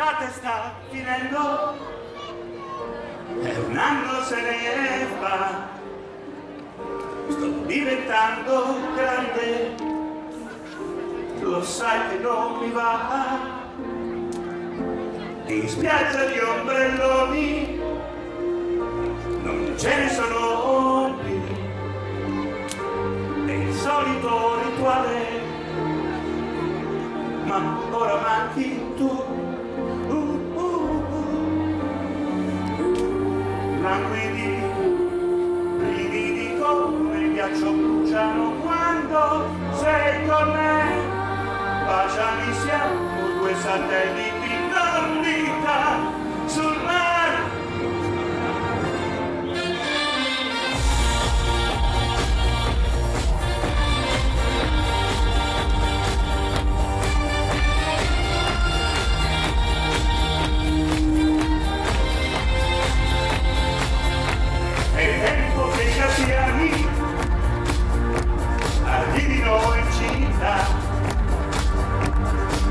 l'estate sta finendo e un anno se ne va. Sto diventando grande, lo sai che non mi va. In spiaggia di ombrelloni non ce ne sono più. È il solito rituale, ma ora manchi tu. Languidi, brividi come il ghiaccio bruciano quando sei con me. Baciami, siamo due satelliti in orbita sul mare. È tempo che ci abbiamo, arrivino in città.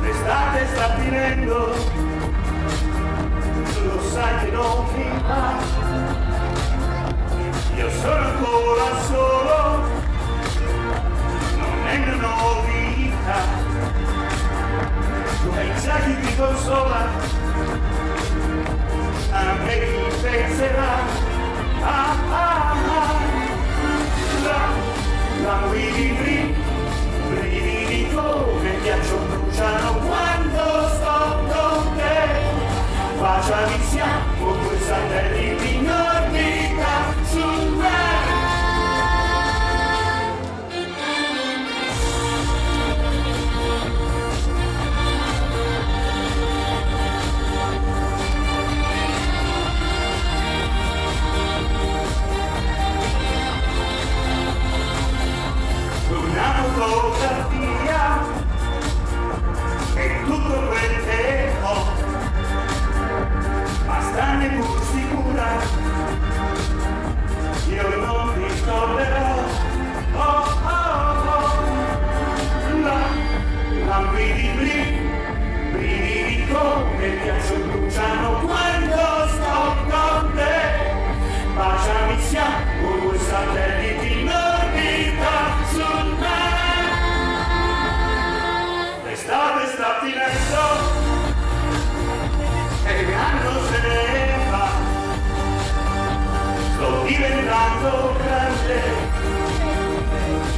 L'estate sta finendo, lo sai che non mi va. Io sono ancora solo, non è una novità. Tu hai già chi ti consola, anche chi penserà. Languidi, brividi come ghiaccio bruciano quando sto con te. Baciami, siamo due satelliti in orbita sul mare. Fotografia e tutto quel che ho, ma stanne pur sicura, io non ti scorderò. Brividi come il ghiaccio bruciano quando sto con te. Baciami, siamo due satelliti in orbita sul mare. L'estate sta finendo e un anno se ne va. Sto diventando grande,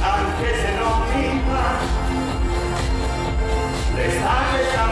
anche se non mi va. L'estate sta